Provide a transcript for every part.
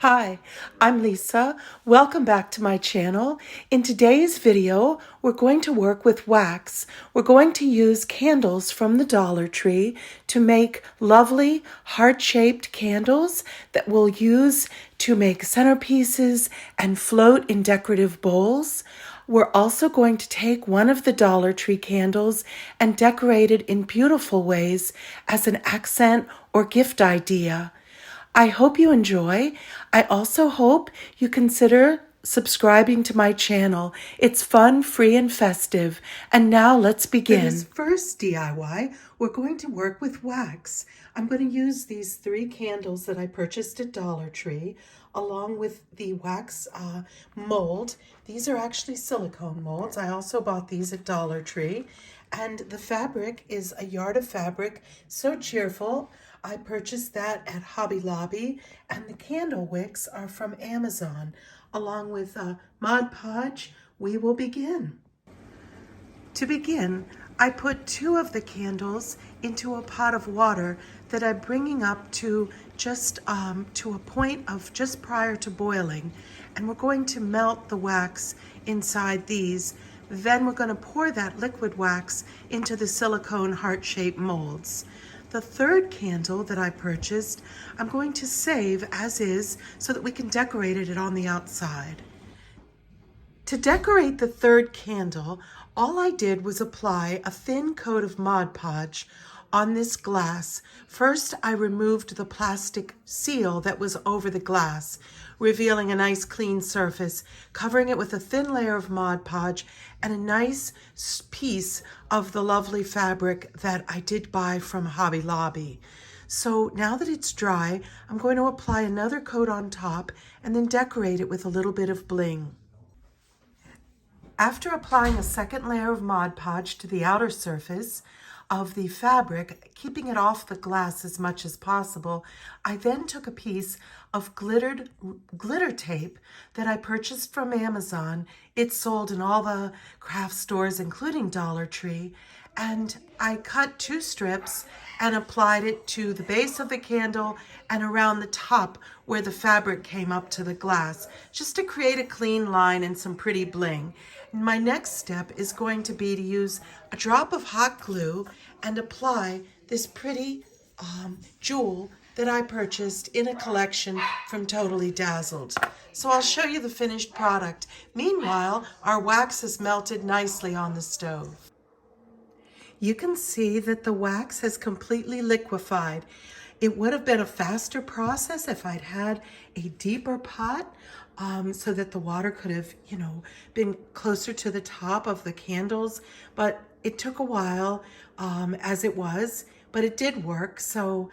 Hi, I'm Lisa. Welcome back to my channel. In today's video, we're going to work with wax. We're going to use candles from the Dollar Tree to make lovely heart-shaped candles that we'll use to make centerpieces and float in decorative bowls. We're also going to take one of the Dollar Tree candles and decorate it in beautiful ways as an accent or gift idea. I hope you enjoy. I also hope you consider subscribing to my channel. It's fun, free, and festive. And now let's begin. For this first DIY, we're going to work with wax. I'm going to use these 3 candles that I purchased at Dollar Tree, along with the wax mold. These are actually silicone molds. I also bought these at Dollar Tree. And the fabric is a yard of fabric, so cheerful. I purchased that at Hobby Lobby, and the candle wicks are from Amazon. Along with Mod Podge, we will begin. To begin, I put 2 of the candles into a pot of water that I'm bringing up to just to a point of just prior to boiling. And we're going to melt the wax inside these. Then we're going to pour that liquid wax into the silicone heart-shaped molds. The 3rd candle that I purchased, I'm going to save as is so that we can decorate it on the outside. To decorate the 3rd candle, all I did was apply a thin coat of Mod Podge on this glass. First, I removed the plastic seal that was over the glass, revealing a nice clean surface, covering it with a thin layer of Mod Podge and a nice piece of the lovely fabric that I did buy from Hobby Lobby. So now that it's dry, I'm going to apply another coat on top and then decorate it with a little bit of bling. After applying a 2nd layer of Mod Podge to the outer surface of the fabric, keeping it off the glass as much as possible, I then took a piece of glitter tape that I purchased from Amazon. It's sold in all the craft stores, including Dollar Tree, and I cut 2 strips and applied it to the base of the candle and around the top where the fabric came up to the glass, just to create a clean line and some pretty bling. My next step is going to be to use a drop of hot glue and apply this pretty jewel that I purchased in a collection from Totally Dazzled. So I'll show you the finished product. Meanwhile, our wax has melted nicely on the stove. You can see that the wax has completely liquefied. It would have been a faster process if I'd had a deeper pot, so that the water could have, been closer to the top of the candles. But it took a while as it was, but it did work. So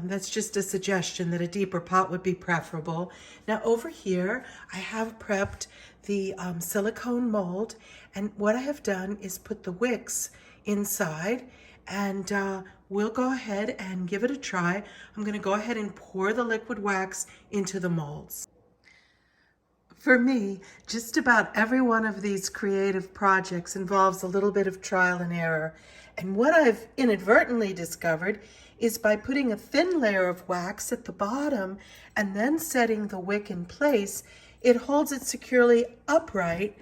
that's just a suggestion that a deeper pot would be preferable. Now over here, I have prepped the silicone mold, and what I have done is put the wicks inside, and we'll go ahead and give it a try. I'm going to go ahead and pour the liquid wax into the molds. For me, just about every one of these creative projects involves a little bit of trial and error. And what I've inadvertently discovered is by putting a thin layer of wax at the bottom and then setting the wick in place, it holds it securely upright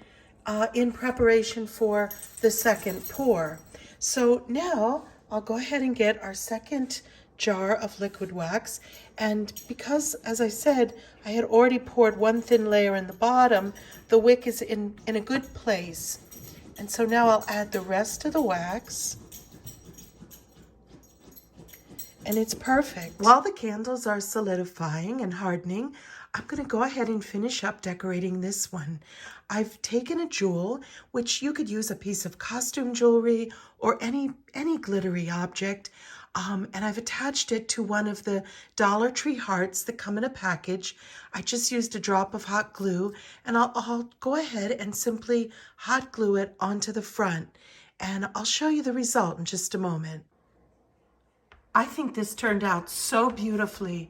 in preparation for the 2nd pour. So now I'll go ahead and get our 2nd jar of liquid wax, and because, as I said, I had already poured 1 thin layer in the bottom, the wick is in a good place. And so now I'll add the rest of the wax, and it's perfect. While the candles are solidifying and hardening, I'm going to go ahead and finish up decorating this one. I've taken a jewel, which you could use a piece of costume jewelry or any glittery object, and I've attached it to one of the Dollar Tree hearts that come in a package. I just used a drop of hot glue, and I'll go ahead and simply hot glue it onto the front, and I'll show you the result in just a moment. I think this turned out so beautifully.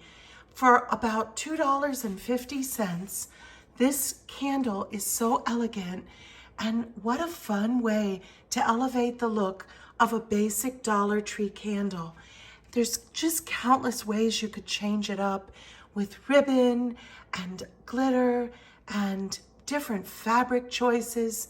For about $2.50, this candle is so elegant, and what a fun way to elevate the look of a basic Dollar Tree candle. There's just countless ways you could change it up with ribbon and glitter and different fabric choices.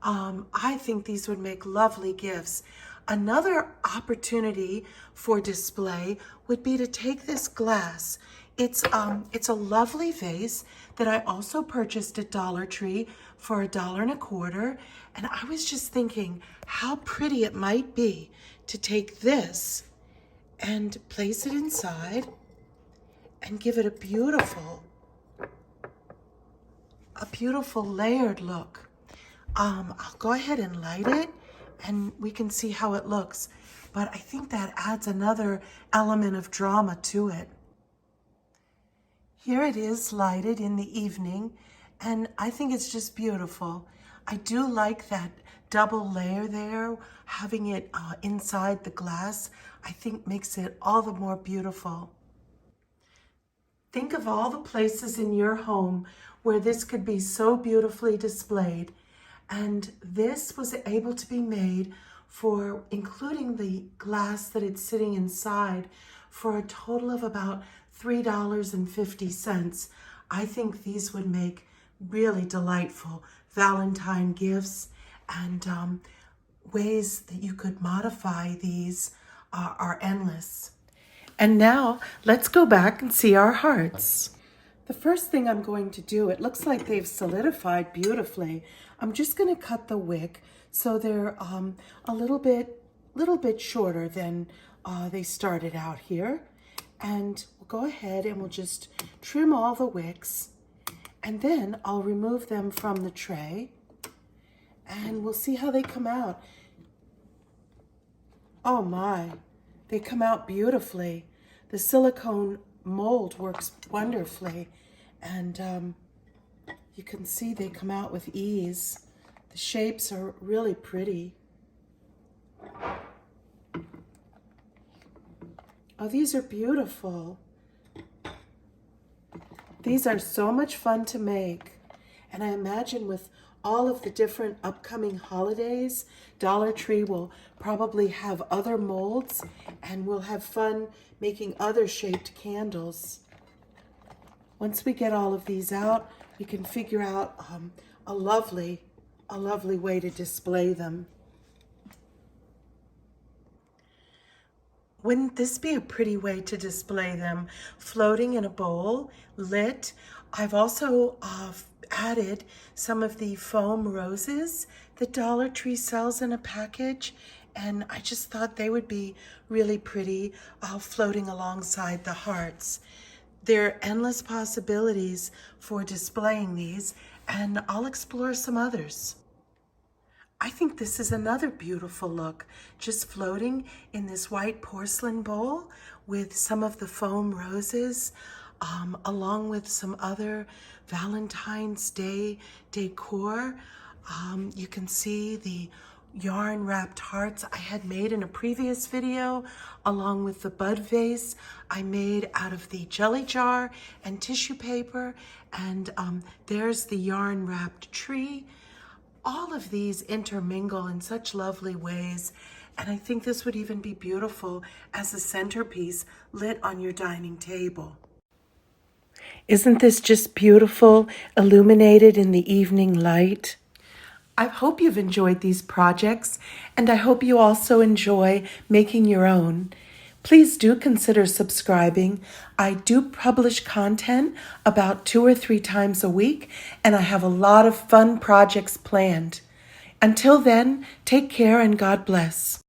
I think these would make lovely gifts. Another opportunity for display would be to take this glass. It's a lovely vase that I also purchased at Dollar Tree for $1.25. And I was just thinking how pretty it might be to take this and place it inside and give it a beautiful layered look. I'll go ahead and light it and we can see how it looks. But I think that adds another element of drama to it. Here it is lighted in the evening, and I think it's just beautiful. I do like that double layer there, having it inside the glass, I think makes it all the more beautiful. Think of all the places in your home where this could be so beautifully displayed. And this was able to be made for, including the glass that it's sitting inside, for a total of about $3.50. I think these would make really delightful Valentine gifts, and ways that you could modify these are endless. And now let's go back and see our hearts. The first thing I'm going to do, it looks like they've solidified beautifully. I'm just going to cut the wick so they're a little bit shorter than they started out here. And we'll go ahead and we'll just trim all the wicks, and then I'll remove them from the tray and we'll see how they come out. Oh my, they come out beautifully. The silicone mold works wonderfully, and you can see they come out with ease. The shapes are really pretty. Oh, these are beautiful. These are so much fun to make. And I imagine with all of the different upcoming holidays, Dollar Tree will probably have other molds, and we'll have fun making other shaped candles. Once we get all of these out, we can figure out a lovely way to display them. Wouldn't this be a pretty way to display them? Floating in a bowl, lit. I've also added some of the foam roses that Dollar Tree sells in a package, and I just thought they would be really pretty floating alongside the hearts. There are endless possibilities for displaying these, and I'll explore some others. I think this is another beautiful look, just floating in this white porcelain bowl with some of the foam roses, along with some other Valentine's Day decor. You can see the yarn wrapped hearts I had made in a previous video, along with the bud vase I made out of the jelly jar and tissue paper, and there's the yarn wrapped tree. All of these intermingle in such lovely ways, and I think this would even be beautiful as a centerpiece lit on your dining table. Isn't this just beautiful, illuminated in the evening light? I hope you've enjoyed these projects, and I hope you also enjoy making your own. Please do consider subscribing. I do publish content about 2 or 3 times a week, and I have a lot of fun projects planned. Until then, take care and God bless.